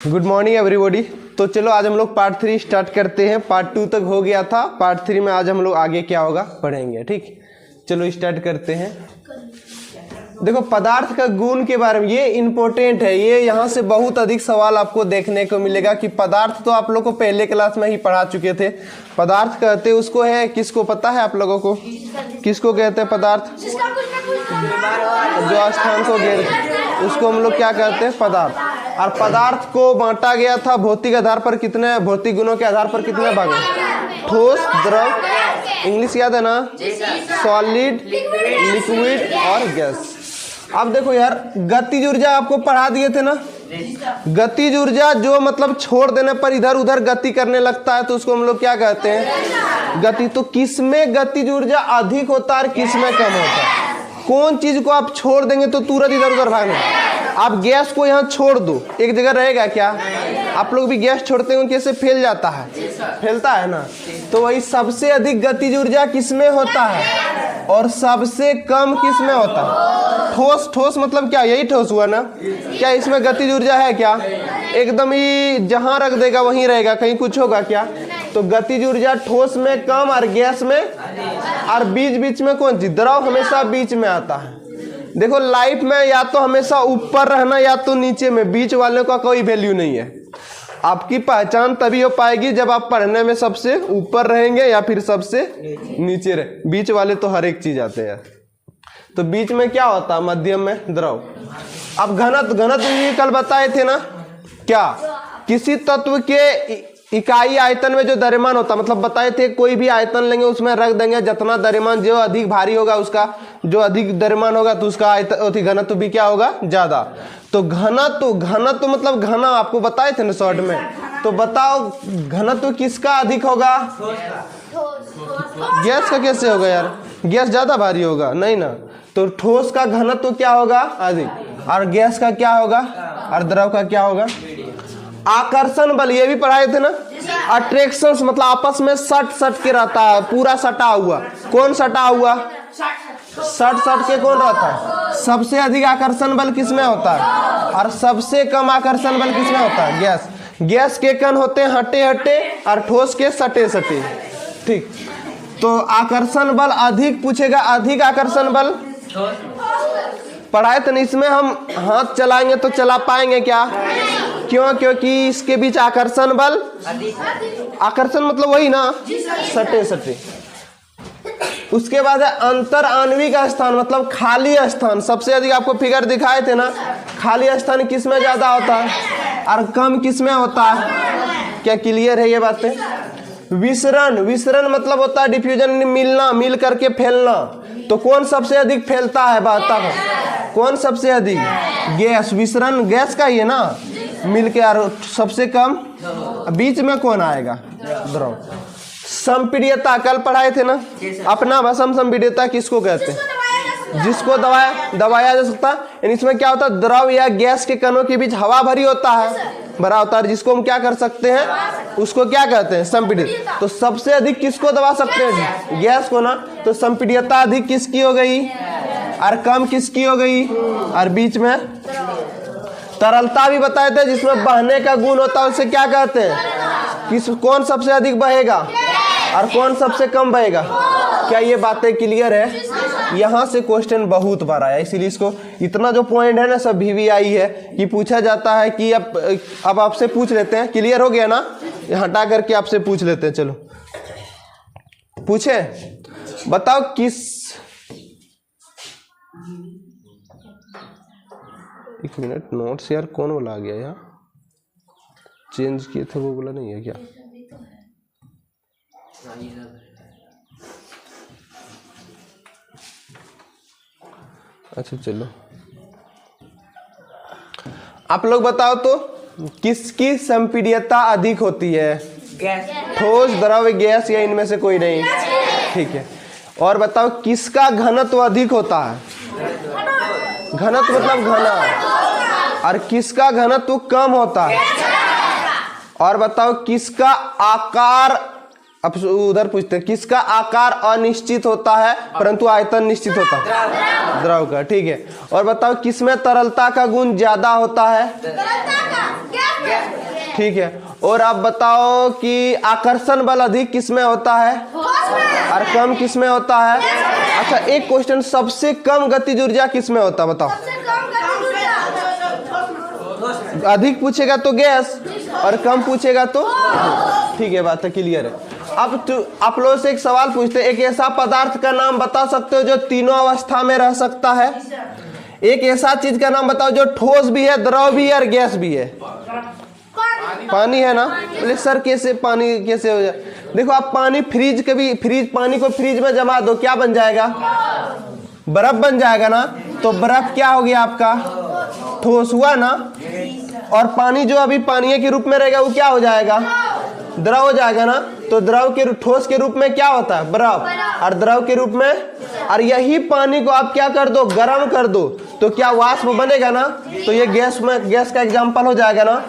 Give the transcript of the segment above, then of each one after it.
Good morning everybody. तो चलो आज हम लोग पार्ट 3 स्टार्ट करते हैं। पार्ट 2 तक हो गया था, पार्ट 3 में आज हम लोग आगे क्या होगा पढ़ेंगे। ठीक, चलो स्टार्ट करते हैं। देखो पदार्थ का गुण के बारे में, ये इम्पोर्टेंट है, ये यहाँ से बहुत अधिक सवाल आपको देखने को मिलेगा कि पदार्थ तो आप लोग को पहले क्लास में ही पढ़ा चुके थे। पदार्थ कहते उसको है, किसको पता है आप लोगों को, किसको कहते हैं पदार्थ? जो स्थान को घेर उसको हम लोग क्या कहते हैं पदार्थ। और पदार्थ को बांटा गया था भौतिक आधार पर, कितने भौतिक गुणों के आधार पर कितने भाग? ठोस, द्रव, इंग्लिश याद है ना, सॉलिड, लिक्विड और गैस। अब देखो यार, गतिज ऊर्जा आपको पढ़ा दिए थे ना। गतिज ऊर्जा जो मतलब छोड़ देने पर इधर उधर गति करने लगता है तो उसको हम लोग क्या कहते हैं? गति। तो किसमें गतिज ऊर्जा अधिक होता है और किसमें कम होता है? कौन चीज को आप छोड़ देंगे तो तुरंत इधर उधर भागना? आप गैस को यहाँ छोड़ दो, एक जगह रहेगा क्या? आप लोग भी गैस छोड़ते हो कैसे फैल जाता है, फैलता है ना। तो वही सबसे अधिक गतिज ऊर्जा किसमें होता है और सबसे कम किसमें होता है? ठोस। ठोस मतलब क्या? यही ठोस हुआ ना। क्या इसमें गतिज ऊर्जा है क्या? एकदम ही जहां रख देगा वहीं रहेगा, कहीं कुछ होगा क्या? तो गतिज ऊर्जा ठोस में कम और गैस में, और बीच बीच में कौन सी? द्रव हमेशा बीच में आता है। देखो लाइफ में या तो हमेशा ऊपर रहना या तो नीचे में, बीच वाले का कोई वैल्यू नहीं है। आपकी पहचान तभी हो पाएगी जब आप पढ़ने में सबसे ऊपर रहेंगे या फिर सबसे नीचे रहे। बीच वाले तो हर एक चीज आते हैं। तो बीच में क्या होता है? मध्यम में द्रव। अब घनत्व, घनत्व भी कल बताए थे ना। क्या? किसी तत्व के इकाई आयतन में जो द्रव्यमान होता, मतलब बताए थे कोई भी आयतन लेंगे उसमें रख देंगे, जितना द्रव्यमान जो अधिक भारी होगा उसका, जो अधिक द्रव्यमान होगा तो उसका आयतन घनत्व भी क्या होगा? ज्यादा। तो घनत्व, घनत्व मतलब घना आपको बताए थे ना शॉर्ट में। तो बताओ घनत्व किसका अधिक होगा? गैस का कैसे होगा यार? गैस ज्यादा भारी होगा नहीं ना। तो ठोस का घनत्व क्या होगा? अधिक। और गैस का क्या होगा? और द्रव का क्या होगा? आकर्षण बल, ये भी पढ़ाए थे ना। अट्रैक्शन मतलब आपस में सट सट के रहता है, पूरा सटा हुआ। कौन सटा हुआ? सट सट के कौन रहता है? सबसे अधिक आकर्षण बल किसमें होता है और सबसे कम आकर्षण बल किसमें होता है? गैस। गैस के कण होते हैं हटे हटे और ठोस के सटे सटे। ठीक, तो आकर्षण बल अधिक पूछेगा, अधिक आकर्षण बल पढ़ाए तो नहीं। इसमें हम हाथ चलाएंगे तो चला पाएंगे क्या? क्यों? क्योंकि इसके बीच आकर्षण बल, आकर्षण मतलब वही ना, सटे सटे। उसके बाद है अंतर आणविक स्थान, मतलब खाली स्थान। सबसे अधिक आपको फिगर दिखाए थे ना, खाली स्थान किसमें ज्यादा होता है और कम किसमें होता है? क्या क्लियर है ये बातें? विसरण, विसरण मतलब होता है डिफ्यूजन, मिलना, मिल करके फैलना। तो कौन सबसे अधिक फैलता है? बहता है कौन सबसे अधिक? गैस। विसरण गैस का ही है ना, मिलके। और सबसे कम बीच में कौन आएगा? द्रव। संपीड्यता कल पढ़ाए थे ना। अपना भाषा संपीड्यता किसको कहते हैं? जिसको दबाया जा सकता है। इसमें क्या होता है? द्रव या गैस के कणों के बीच हवा भरी होता है, भरा होता है, जिसको हम क्या कर सकते हैं? उसको क्या कहते हैं? संपीडित। तो सबसे अधिक किसको दबा सकते हैं? गैस को ना। तो संपीड्यता अधिक किसकी हो गई और कम किसकी हो गई? और बीच में तरलता भी बताए थे, जिसमें बहने का गुण होता है, उसे क्या कहते हैं? कौन सबसे अधिक बहेगा और कौन सबसे कम बहेगा? क्या ये बातें क्लियर है? यहाँ से क्वेश्चन बहुत बार आया, इसीलिए इसको इतना जो पॉइंट है ना सब VVI है कि पूछा जाता है कि अब आपसे पूछ लेते हैं। क्लियर हो गया ना? हटा करके आपसे पूछ लेते हैं। चलो पूछे, बताओ किस, एक मिनट, नोट्स यार कौन बोला आ गया? यहाँ चेंज किए थे वो बोला नहीं है क्या? अच्छा चलो आप लोग बताओ तो किसकी संपीड्यता अधिक होती है? ठोस, द्रव, गैस या इनमें से कोई नहीं? ठीक है। और बताओ किसका घनत्व अधिक होता है? घनत्व मतलब घना। और किसका घनत्व कम होता है? और बताओ किसका आकार, अब उधर पूछते हैं, किसका आकार अनिश्चित होता है परंतु आयतन निश्चित होता है? द्रव का। ठीक है। और बताओ किसमें तरलता का गुण ज्यादा होता है? ठीक है। और आप बताओ कि आकर्षण बल अधिक किसमें होता है और कम किसमें होता है? अच्छा एक क्वेश्चन, सबसे कम गतिज ऊर्जा किसमें होता है बताओ? अधिक पूछेगा तो गैस और कम पूछेगा तो, ठीक है, बात है, क्लियर है। अब आप लोगों से एक सवाल पूछते हैं, एक ऐसा पदार्थ का नाम बता सकते हो जो तीनों अवस्था में रह सकता है? एक ऐसा चीज का नाम बताओ जो ठोस भी है, द्रव भी है और गैस भी है। पानी है ना? बोले सर कैसे पानी कैसे हो जाए? देखो आप पानी पानी को फ्रिज में जमा दो, क्या बन जाएगा? बर्फ बन जाएगा ना। तो बर्फ क्या हो गया आपका? ठोस हुआ ना। और पानी जो अभी पानी के रूप में रहेगा वो क्या हो जाएगा? द्रव हो जाएगा ना। तो द्रव के ठोस के रूप में क्या होता है? बर्फ। और द्रव के रूप में, और यही पानी को आप क्या कर दो? गर्म कर दो, तो क्या वाष्प बनेगा ना। तो ये गैस का एग्जांपल हो जाएगा ना।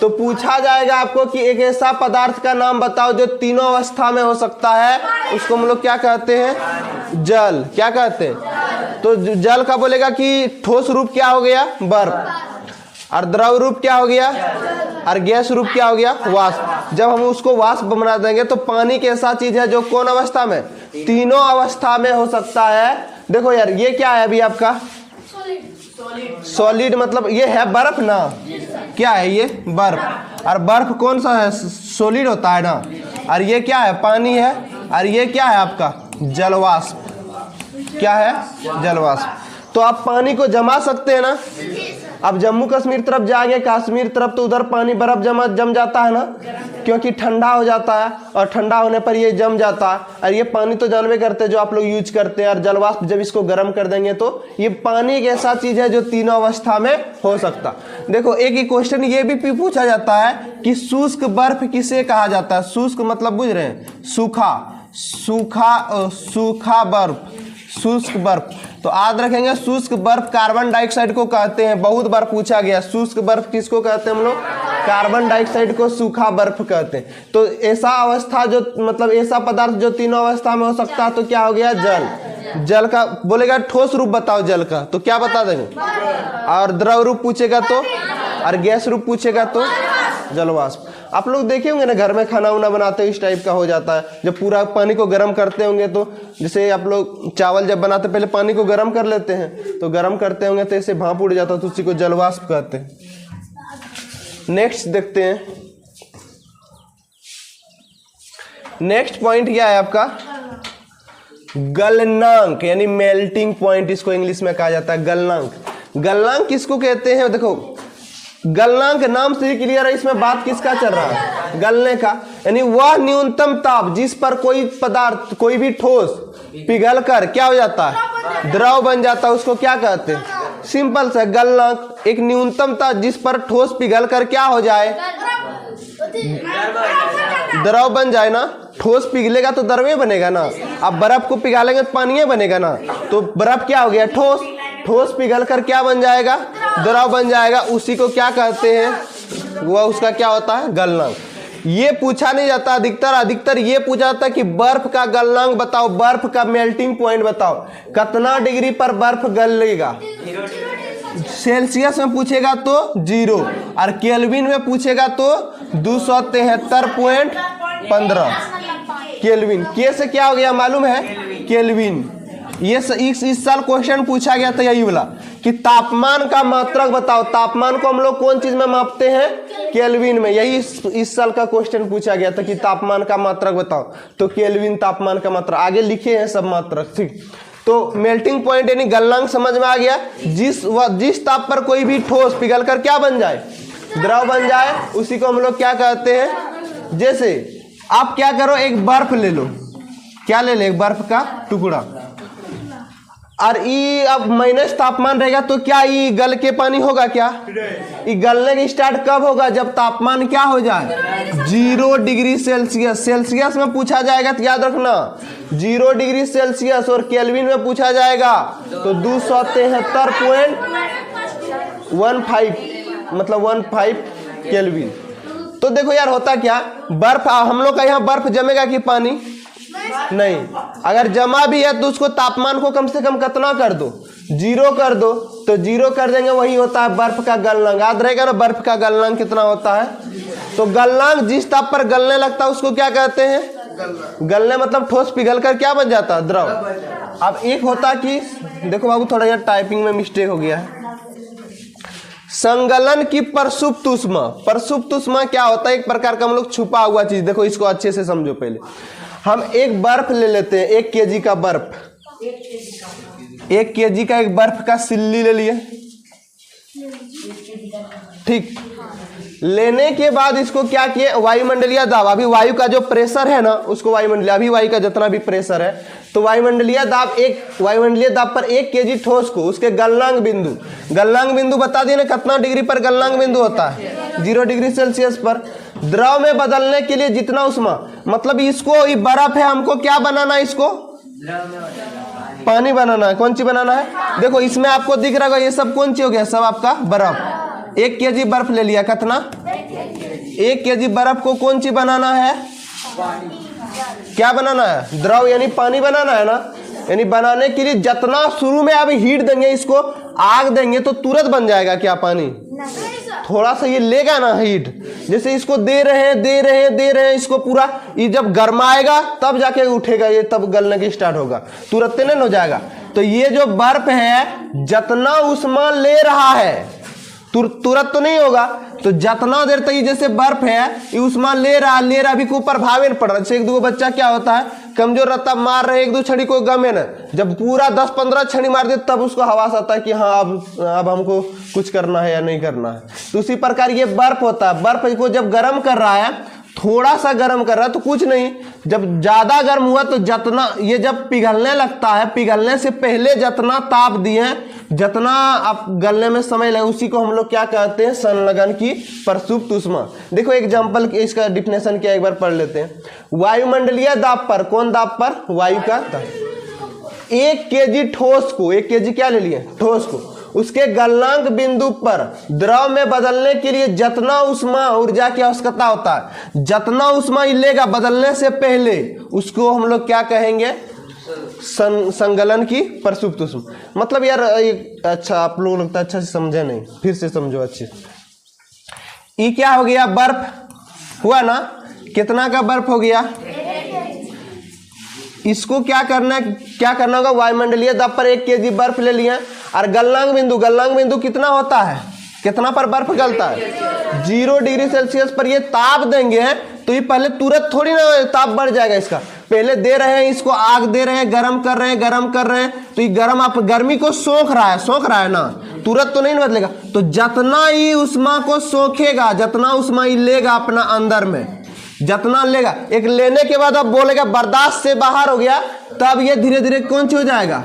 तो पूछा जाएगा आपको कि एक ऐसा पदार्थ का नाम बताओ जो तीनों अवस्था में हो सकता है, उसको हम लोग क्या कहते हैं? जल। क्या कहते हैं? तो जल का बोलेगा कि ठोस रूप क्या हो गया? बर्फ। और द्रव रूप क्या हो गया? और गैस रूप क्या हो गया? वाष्प। जब हम उसको वाष्प बना देंगे तो पानी की ऐसा चीज है जो कौन अवस्था में? तीनों अवस्था में हो सकता है। देखो यार ये क्या है अभी आपका? सॉलिड मतलब ये है बर्फ ना। क्या है ये? बर्फ। और बर्फ कौन सा है? सॉलिड होता है ना। और ये क्या है? पानी है। और ये क्या है आपका? जलवाष्प। क्या है? जलवाष्प। तो आप पानी को जमा सकते हैं ना। अब जम्मू कश्मीर तरफ जाएंगे, कश्मीर तरफ, तो उधर पानी बर्फ जम जाता है ना, क्योंकि ठंडा हो जाता है और ठंडा होने पर ये जम जाता है। और ये पानी तो जानवे करते हैं जो आप लोग यूज करते हैं। और जलवाष्प जब इसको गर्म कर देंगे तो ये पानी एक ऐसा चीज है जो तीनों अवस्था में हो सकता। देखो एक ही क्वेश्चन ये भी पूछा जाता है कि शुष्क बर्फ किसे कहा जाता है? शुष्क मतलब बुझ रहे हैं? सूखा बर्फ, शुष्क बर्फ। तो याद रखेंगे शुष्क बर्फ कार्बन डाइऑक्साइड को कहते हैं। बहुत बार पूछा गया शुष्क बर्फ किसको कहते हैं हम लोग? कार्बन डाइऑक्साइड को सूखा बर्फ कहते हैं। तो ऐसा अवस्था जो मतलब ऐसा पदार्थ जो तीनों अवस्था में हो सकता है, तो क्या हो गया? जल। जल का बोलेगा ठोस रूप बताओ जल का, तो क्या बता देंगे? और द्रव रूप पूछेगा तो, और गैस रूप पूछेगा तो जलवाष्प। आप लोग देखे होंगे ना घर में खाना उना बनाते हैं, इस टाइप का हो जाता है। जब पूरा पानी को गर्म करते होंगे तो जैसे आप लोग चावल जब बनाते पहले पानी को गर्म कर लेते हैं, तो गर्म करते होंगे तो ऐसे भाप उड़ जाता है, तो उसी को जलवाष्प कहते हैं। नेक्स्ट देखते हैं। नेक्स्ट पॉइंट क्या है आपका? गलनांक यानी मेल्टिंग पॉइंट, इसको इंग्लिश में कहा जाता है गलनांक। गलनांक किसको कहते हैं? देखो गलनांक नाम से ही क्लियर है, इसमें बात किसका चल रहा है? गलने का। यानी वह न्यूनतम ताप जिस पर कोई पदार्थ, कोई भी ठोस पिघलकर क्या हो जाता है? द्रव बन जाता है, उसको क्या कहते हैं? सिंपल सा गलनांक। एक न्यूनतम ताप जिस पर ठोस पिघलकर क्या हो जाए? द्रव बन जाए ना। ठोस पिघलेगा तो द्रव बनेगा ना। अब बर्फ को पिघालेंगे तो पानी बनेगा ना। तो बर्फ क्या हो गया? ठोस। ठोस पिघल कर क्या बन जाएगा? द्रव बन जाएगा। उसी को क्या कहते हैं? वह उसका क्या होता है? गलनांक। ये पूछा नहीं जाता अधिकतर ये पूछा जाता है कि बर्फ का गलनांक बताओ, बर्फ का मेल्टिंग पॉइंट बताओ, कितना डिग्री पर बर्फ गलेगा। सेल्सियस में पूछेगा तो 0, और केल्विन में पूछेगा तो 273.15 केल्विन। के से क्या हो गया मालूम है? केल्विन। ये इस साल क्वेश्चन पूछा गया था यही वाला कि तापमान का मात्रक बताओ। तापमान को हम लोग कौन चीज में मापते हैं? केल्विन में। यही इस साल का क्वेश्चन पूछा गया था कि तापमान का मात्रक बताओ, तो केल्विन तापमान का मात्रक। आगे लिखे हैं सब मात्रक, ठीक। तो मेल्टिंग पॉइंट यानी गलनांक समझ में आ गया। जिस ताप पर कोई भी ठोस पिघलकर क्या बन जाए? द्रव बन जाए, उसी को हम लोग क्या कहते हैं? जैसे आप क्या करो, एक बर्फ ले लो। क्या ले ले? एक बर्फ का टुकड़ा। और ई अब माइनस तापमान रहेगा तो क्या ई गल के पानी होगा? क्या ई गलने की स्टार्ट कब होगा? जब तापमान क्या हो जाए? 0 डिग्री सेल्सियस। सेल्सियस में पूछा जाएगा तो याद रखना 0 डिग्री सेल्सियस, और केल्विन में पूछा जाएगा तो 273.15 मतलब 15 केल्विन। तो देखो यार होता क्या, बर्फ हम लोग का यहाँ बर्फ जमेगा कि पानी? नहीं। अगर जमा भी है तो उसको तापमान को कम से कम कितना कर दो? 0 कर दो तो 0 कर देंगे, वही होता है बर्फ का गलनांक। याद रहेगा ना बर्फ का गलनांक कितना होता है। तो गलनांक जिस ताप पर गलने लगता है उसको क्या कहते हैं, गलने मतलब ठोस पिघल कर क्या बन जाता है, द्रव। अब एक होता कि देखो बाबू थोड़ा यार टाइपिंग में मिस्टेक हो गया है। संगलन की प्रसुप्त ऊष्मा, प्रसुप्त ऊष्मा क्या होता है, एक प्रकार का हम लोग छुपा हुआ चीज। देखो इसको अच्छे से समझो। पहले हम एक बर्फ ले लेते हैं, 1 kg का बर्फ, 1 kg का एक बर्फ का सिल्ली ले लिए, ठीक। लेने के बाद इसको क्या किए, वायुमंडलीय दाब, अभी वायु का जो प्रेशर है ना उसको वायुमंडलीय, अभी वायु का जितना भी प्रेशर है तो वायुमंडलीय दाब, एक वायुमंडलीय दाब पर 1 kg ठोस को उसके गलनांक बिंदु बता दिए ना कितना डिग्री पर गलनांक बिंदु होता है, 0 डिग्री सेल्सियस पर। द्रव में बदलने के लिए जितना उष्मा, मतलब इसको ये बर्फ है, हमको क्या बनाना है, इसको पानी बनाना है। कौन सी बनाना है, देखो इसमें आपको दिख रहा है ये सब कौन सी हो गया, सब आपका बर्फ। 1 kg बर्फ ले लिया, कितना, 1 kg बर्फ को कौन सी बनाना है, क्या बनाना है, द्रव यानी पानी बनाना है ना। यानी बनाने के लिए जितना शुरू में आप हीट देंगे, इसको आग देंगे तो तुरंत बन जाएगा क्या पानी, थोड़ा सा ये लेगा ना हीट। जैसे इसको दे रहे हैं इसको पूरा, ये जब गर्माएगा तब जाके उठेगा ये, तब गलने की स्टार्ट होगा, तुरंत नहीं हो जाएगा। तो ये जो बर्फ है जितना उष्मा ले रहा है तुरंत तो नहीं होगा, तो जितना देर तक ये जैसे बर्फ है ये उष्मा ले रहा अभी कोई प्रभाव नहीं पड़ रहा। जैसे 1-2 बच्चा क्या होता है कमजोर रहता, मार रहे 1-2 छड़ी कोई गमे न, जब पूरा 10-15 छड़ी मार दे तब उसको हवास आता है कि हाँ अब हमको कुछ करना है या नहीं करना है। तो उसी प्रकार ये बर्फ होता है, बर्फ को जब गर्म कर रहा है, थोड़ा सा गर्म कर रहा है तो कुछ नहीं, जब ज्यादा गर्म हुआ तो जितना ये जब पिघलने लगता है, पिघलने से पहले जितना ताप दिए, जितना आप गलने में समय लगे, उसी को हम लोग क्या कहते हैं, संलग्न की प्रसुप्त ऊष्मा। देखो एग्जांपल इसका डिफिनेशन क्या एक बार पढ़ लेते हैं। वायुमंडलीय दाब पर, कौन दाब पर, वायु का दाब, 1 kg ठोस को, 1 kg क्या ले लिए, ठोस को, उसके गलनांक बिंदु पर द्रव में बदलने के लिए जितना उष्मा ऊर्जा की आवश्यकता होता है, जितना उष्मा लेगा बदलने से पहले, उसको हम लोग क्या कहेंगे, संगलन की प्रसुप्त ऊष्मा। मतलब यार अच्छा आप लोग लगता है अच्छा से समझे नहीं, फिर से समझो अच्छे से। ये क्या हो गया, बर्फ हुआ ना, कितना का बर्फ हो गया, इसको क्या करना होगा, वायुमंडलीय दाब पर 1 kg बर्फ ले लिया, और गलनांक बिंदु कितना होता है, कितना पर बर्फ गलता है, 0 डिग्री सेल्सियस पर ये ताप देंगे तो ये पहले तुरंत थोड़ी ना ताप बढ़ जाएगा इसका, पहले दे रहे हैं इसको आग दे रहे हैं, गरम कर रहे हैं तो ये गरम आप गर्मी को सोख रहा है ना, तुरंत तो नहीं बदलेगा। तो जितना ही उष्मा को सोखेगा, जितना उष्मा ही लेगा अपना अंदर में, जितना लेगा, एक लेने के बाद अब बोलेगा बर्दाश्त से बाहर हो गया, तब ये धीरे धीरे कौन सी हो जाएगा,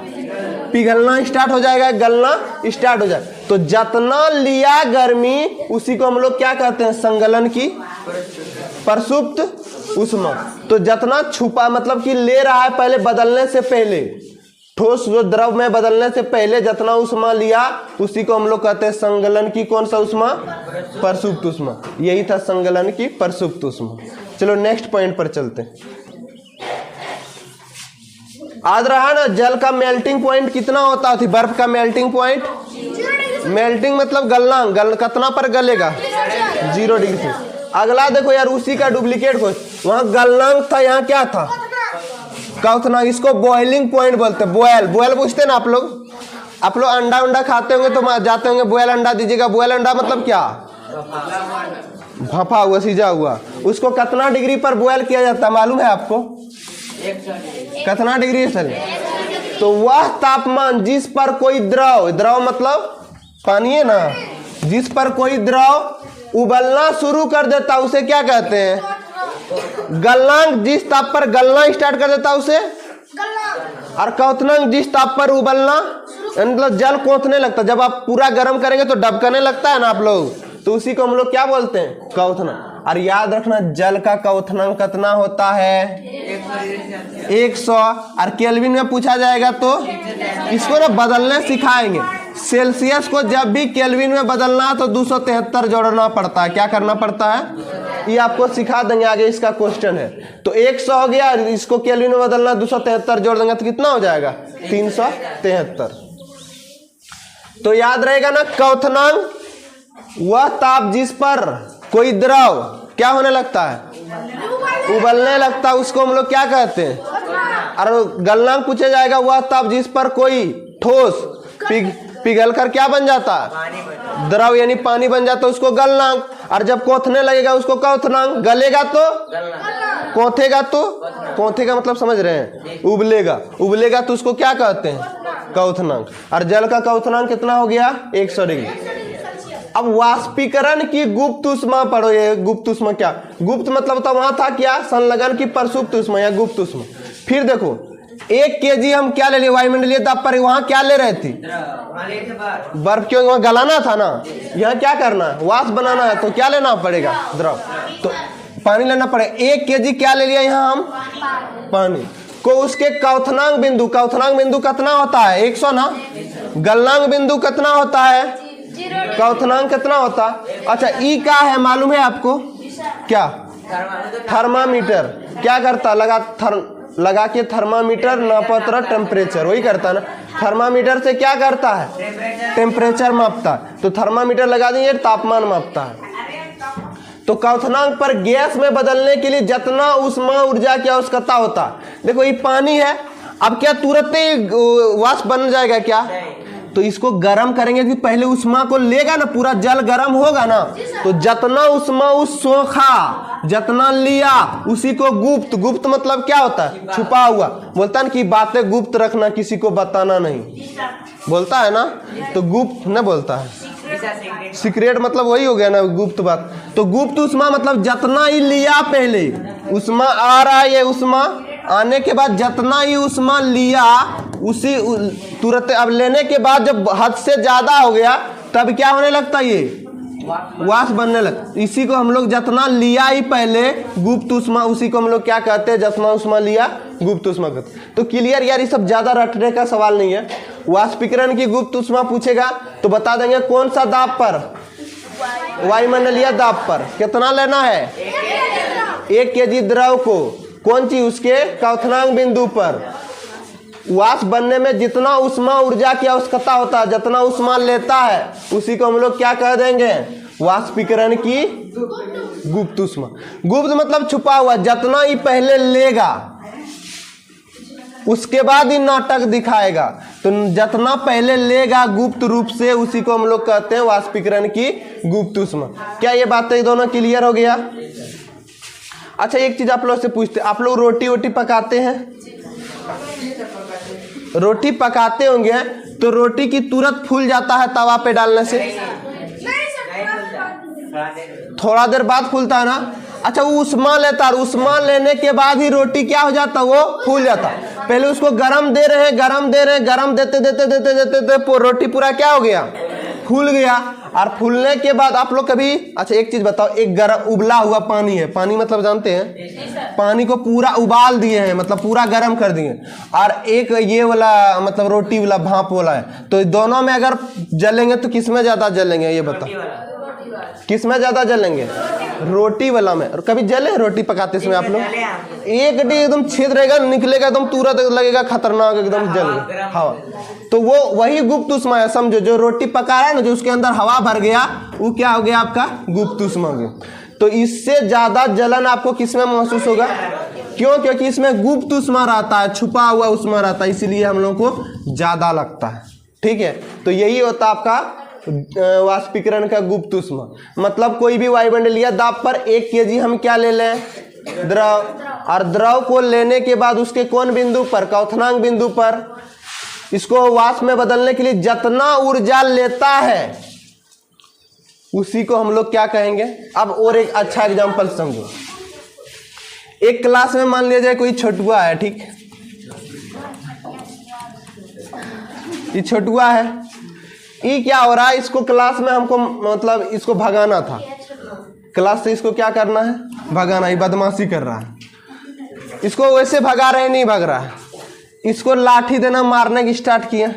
पिघलना स्टार्ट हो जाएगा, गलना स्टार्ट हो जाएगा। तो जितना लिया गर्मी उसी को हम लोग क्या कहते हैं, संगलन की प्रसुप्त ऊष्मा। तो जितना छुपा मतलब कि ले रहा है पहले बदलने से पहले, ठोस जो द्रव में बदलने से पहले जितना उष्मा लिया उसी को हम लोग कहते हैं संगलन की कौन सा ऊष्मा, प्रसुप्त ऊष्मा। यही था संगलन की प्रसुप्त ऊष्मा। चलो नेक्स्ट पॉइंट पर चलते हैं। आज रहा ना जल का मेल्टिंग पॉइंट कितना होता थी, बर्फ का मेल्टिंग पॉइंट, मेल्टिंग मतलब गलनांक, कितना पर गलेगा, 0 डिग्री से। अगला देखो यार उसी का डुप्लीकेट क्वेश्चन, वहां गलनांक था, यहाँ क्या था, क्वथनांक। इसको बॉइलिंग पॉइंट बोलते हैं, बॉयल पूछते ना आप लोग अंडा खाते होंगे तो जाते होंगे बॉयल अंडा दीजिएगा, बॉयल अंडा मतलब क्या, भापा हुआ, सिजा हुआ, उसको कितना डिग्री पर बॉयल किया जाता है मालूम है आपको, कितना डिग्री सर, तो वह तापमान जिस पर कोई द्रव मतलब पानी है ना, जिस पर कोई द्रव उबलना शुरू कर देता उसे क्या कहते हैं, गलनांक। जिस ताप पर गलना स्टार्ट कर देता उसे, और क्वथनांक जिस ताप पर उबलना, मतलब जल कोथने लगता, जब आप पूरा गर्म करेंगे तो डबकने लगता है ना आप लोग, तो उसी को हम लोग क्या बोलते हैं, क्वथनांक। और याद रखना जल का क्वथनांक कितना होता है, 100। और केल्विन में पूछा जाएगा तो इसको ना बदलने सिखाएंगे, सेल्सियस को जब भी केल्विन में बदलना तो 273 जोड़ना पड़ता है, क्या करना पड़ता है, ये आपको सिखा देंगे आगे, इसका क्वेश्चन है। तो 100 हो गया, इसको केल्विन में बदलना 273 जोड़ देंगे तो कितना हो जाएगा, 373। तो याद रहेगा ना, क्वथनांक वह ताप जिस पर कोई द्रव क्या होने लगता है, उबलने लगता है, उसको हम लोग क्या कहते हैं। और गलनांक पूछा जाएगा वह ताप जिस पर कोई ठोस पिघल कर क्या बन जाता है, द्रव यानी पानी बन जाता है, उसको गलनांक। और जब कोथने लगेगा उसको क्वथनांक। गलेगा तो कोथेगा तो कोथेगा मतलब समझ रहे हैं, उबलेगा, उबलेगा तो उसको क्या कहते हैं, क्वथनांक। और जल का क्वथनांक कितना हो गया, 100 डिग्री। अब वाष्पीकरण की गुप्त उष्मा पढ़ो। ये गुप्त उष्मा क्या, गुप्त मतलब तो वहां था क्या, संलग्न की प्रसुप्त उष्मा या गुप्त उष्मा। फिर देखो 1 kg हम क्या ले लिए वायुमंडलीय दाब पर, वहां क्या ले रहे थे, बर्फ, क्यों वहां गलाना था ना, यहाँ क्या करना है, वाष्प बनाना है, तो क्या लेना पड़ेगा, द्रव, तो पानी लेना पड़ेगा। 1 kg क्या ले लिया यहाँ हम, पानी को, उसके क्वथनांक बिंदु, क्वथनांक बिंदु कितना होता है 100 ना, गलनांक बिंदु कितना होता है, क्वथनांक कितना होता है। अच्छा ई क्या है मालूम है आपको, क्या, थर्मामीटर। क्या करता, लगा के थर्मामीटर नापता टेम्परेचर, वही करता ना, थर्मामीटर से क्या करता है, टेम्परेचर मापता है, तो थर्मामीटर लगा देंगे, तापमान मापता है। तो क्वथनांक पर गैस में बदलने के लिए जितना उष्मा ऊर्जा की आवश्यकता होता है, देखो ये पानी है, अब क्या तुरंत ही वाष्प बन जाएगा क्या, तो इसको गर्म करेंगे कि पहले उष्मा को लेगा ना, पूरा जल गर्म होगा ना, तो जितना उष्मा उस सोखा, जितना लिया उसी को गुप्त, गुप्त मतलब क्या होता है, छुपा हुआ, बोलता है ना कि बातें गुप्त रखना, किसी को बताना नहीं, बोलता है ना, तो गुप्त न बोलता है, सीक्रेट मतलब वही हो गया ना, गुप्त बात। तो गुप्त उष्मा मतलब जितना ही लिया, पहले उष्मा आ रहा है, ये उष्मा आने के बाद जितना ही उष्मा लिया उसी तुरंत, अब लेने के बाद जब हद से ज्यादा हो गया तब क्या होने लगता है, ये वाष्प बनने लगता। इसी को हम लोग जितना लिया ही पहले गुप्त उष्मा, उसी को हम लोग क्या कहते हैं, जितना उष्मा लिया गुप्त उष्मा कहते। तो क्लियर यार, ये सब ज्यादा रटने का सवाल नहीं है। वाष्पीकरण की गुप्त उष्मा पूछेगा तो बता देंगे कौन सा दाब पर, वायुमंडलीय दाब पर कितना लेना है, 1 kg द्रव को, कौन सी, उसके क्वथनांक बिंदु पर वाष्प बनने में जितना उष्मा ऊर्जा की आवश्यकता होता है, जितना उष्मा लेता है, उसी को हम लोग क्या कह देंगे, वाष्पीकरण की गुप्त उष्मा। गुप्त मतलब छुपा हुआ, जितना ही पहले लेगा उसके बाद ही नाटक दिखाएगा, तो जितना पहले लेगा गुप्त रूप से, उसी को हम लोग कहते हैं वाष्पीकरण की गुप्त उष्मा। क्या ये बातें दोनों क्लियर हो गया। अच्छा एक चीज आप लोग से पूछते, आप लोग रोटी वोटी पकाते हैं, रोटी पकाते होंगे तो रोटी की तुरंत फूल जाता है तवा पे डालने से, थोड़ा देर बाद फूलता है ना। अच्छा वो उष्मा लेता है, उष्मा लेने के बाद ही रोटी क्या हो जाता है, वो फूल जाता है। पहले उसको गरम दे रहे हैं, गरम दे रहे हैं, गरम देते देते देते देते देते रोटी पूरा क्या हो गया, फूल गया। और फूलने के बाद आप लोग कभी, अच्छा एक चीज बताओ, एक गरम उबला हुआ पानी है, पानी मतलब जानते हैं, पानी को पूरा उबाल दिए हैं, मतलब पूरा गर्म कर दिए, और एक ये वाला मतलब रोटी वाला भाप वाला है, तो दोनों में अगर जलेंगे तो किस में ज्यादा जलेंगे, ये बताओ किस में ज्यादा जलेंगे, रोटी वाला में। और कभी जले रोटी पकाते समय आप लोग, एक गड्डी एकदम छेद रहेगा, निकलेगा एकदम तुरंत लगेगा खतरनाक, एकदम जल हवा, तो वो वही गुप्त उष्मा है। समझो जो रोटी पका रहा है ना, जो उसके अंदर हवा भर गया, वो क्या हो गया, आपका गुप्त उष्मा हो गया। तो इससे ज्यादा जलन आपको किस में महसूस होगा, क्यों, क्योंकि इसमें गुप्त उष्मा रहता है, छुपा हुआ उष्मा रहता है, इसीलिए हम लोग को ज्यादा लगता है। ठीक है, तो यही होता है आपका वाष्पीकरण का गुप्त उष्मा। मतलब कोई भी वायुमंडलीय दाब पर 1 kg हम क्या ले लें, द्रव, और द्रव को लेने के बाद उसके कौन बिंदु पर, क्वथनांक बिंदु पर, इसको वाष्प में बदलने के लिए जितना ऊर्जा लेता है उसी को हम लोग क्या कहेंगे। अब और एक अच्छा एग्जांपल समझो, एक क्लास में मान लिया जाए कोई छोटुआ है, ठीक, ये छोटुआ है, ये क्या हो रहा है, इसको क्लास में हमको मतलब इसको भगाना था, क्लास से इसको क्या करना है, भगाना, ये बदमाशी कर रहा है, इसको वैसे भगा रहे नहीं भग रहा है, इसको लाठी देना, मारने की स्टार्ट किया,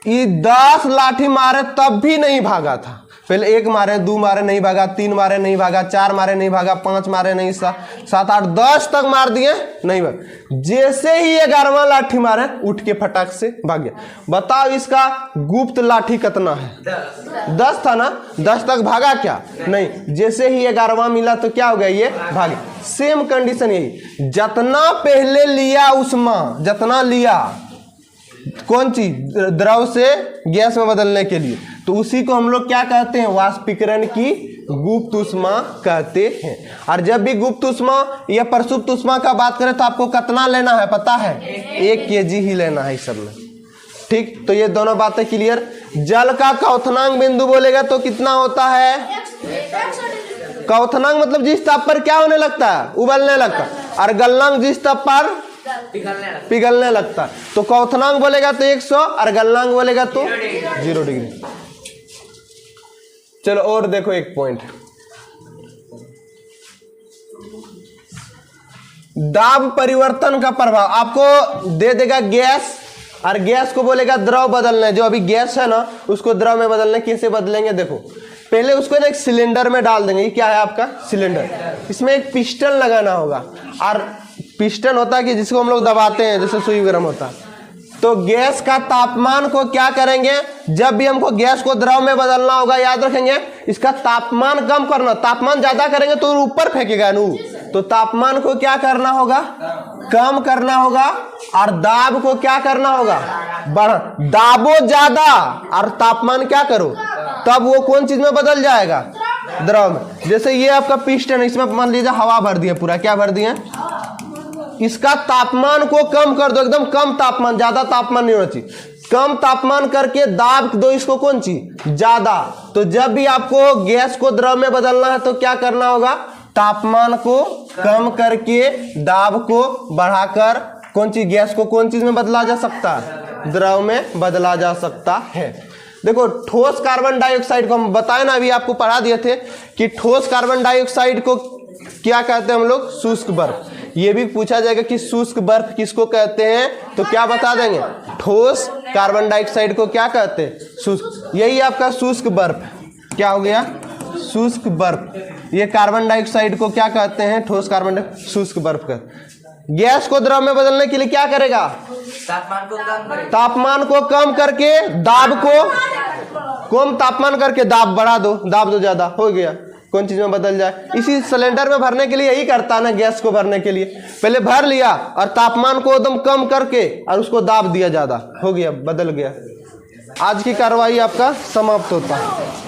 ये 10 लाठी मारे तब भी नहीं भागा था, पहले 1 मारे, 2 मारे नहीं भागा, 3 मारे नहीं भागा, 4 मारे नहीं भागा, 5 मारे नहीं, 7 8 10 तक मार दिए नहीं भागा। जैसे ही 11वां लाठी मारे उठ के फटाक से भाग गया। बताओ इसका गुप्त लाठी कितना है? 10 था ना, 10 तक भागा क्या? नहीं। जैसे ही 11वां मिला तो क्या हो गया? ये भागे। सेम कंडीशन यही, जितना पहले लिया उष्मा, जितना लिया कौन चीज? द्रव से गैस में बदलने के लिए, तो उसी को हम लोग क्या कहते हैं? वाष्पीकरण की गुप्त ऊष्मा कहते हैं। और जब भी गुप्त ऊष्मा या प्रसुप्त ऊष्मा का बात करें तो आपको कितना लेना है पता है? 1 kg ही लेना है इस सब में। ठीक, तो ये दोनों बातें क्लियर। जल का क्वथनांक बिंदु बोलेगा तो कितना होता है? क्वथनांक मतलब जिस ताप पर क्या होने लगता है? उबलने लगता है। और गलनांक जिस ताप पर पिघलने लगता है। तो क्वथनांक बोलेगा तो 100 और गलनांक बोलेगा तो 0 डिग्री। चलो और देखो एक पॉइंट, दाब परिवर्तन का प्रभाव आपको दे देगा गैस, और गैस को बोलेगा द्रव बदलने। जो अभी गैस है ना उसको द्रव में बदलने। कैसे बदलेंगे? देखो, पहले उसको ना एक सिलेंडर में डाल देंगे। ये क्या है आपका? सिलेंडर। इसमें एक पिस्टन लगाना होगा, और पिस्टन होता है कि जिसको हम लोग दबाते हैं, जैसे सुई गर्म होता है। तो गैस का तापमान को क्या करेंगे? जब भी हमको गैस को द्रव में बदलना होगा, याद रखेंगे इसका तापमान कम करना। तापमान ज्यादा करेंगे तो ऊपर फेंकेगा नू, तो तापमान को क्या करना होगा? कम करना होगा। और दाब को क्या करना होगा? बढ़ा। दाबो ज्यादा और तापमान क्या करो, तब वो कौन चीज में बदल जाएगा? द्रव में। जैसे ये आपका पिस्टन है, इसमें मान लीजिए हवा भर दिया, पूरा क्या भर दिया? इसका तापमान को कम कर दो, एकदम कम तापमान, ज्यादा तापमान नहीं होना चाहिए। कम तापमान करके दाब दो इसको कौन चीज? ज्यादा। तो जब भी आपको गैस को द्रव में बदलना है तो क्या करना होगा? तापमान को कम करके दाब को बढ़ाकर कौन चीज? गैस को कौन चीज में बदला जा सकता है? द्रव में बदला जा सकता है। देखो, ठोस कार्बन डाइऑक्साइड को हम बताए ना, अभी आपको पढ़ा दिए थे कि ठोस कार्बन डाइऑक्साइड को क्या कहते हैं हम लोग? शुष्क बर्फ। ये भी पूछा जाएगा कि शुष्क बर्फ किसको कहते हैं, तो क्या बता देंगे? ठोस कार्बन डाइऑक्साइड को क्या कहते हैं? शुष्क। यही आपका शुष्क बर्फ क्या हो गया? शुष्क बर्फ। ये कार्बन डाइऑक्साइड को क्या कहते हैं? ठोस कार्बन डाइऑक्साइड, शुष्क बर्फ का। गैस को द्रव में बदलने के लिए क्या करेगा? तापमान को कम करके दाब को कम तापमान करके दाब बढ़ा दो, दाब दो ज्यादा, हो गया। कौन चीज में बदल जाए? इसी सिलेंडर में भरने के लिए यही करता ना, गैस को भरने के लिए पहले भर लिया और तापमान को एकदम कम करके और उसको दाब दिया ज्यादा, हो गया, बदल गया। आज की कार्रवाई आपका समाप्त होता है।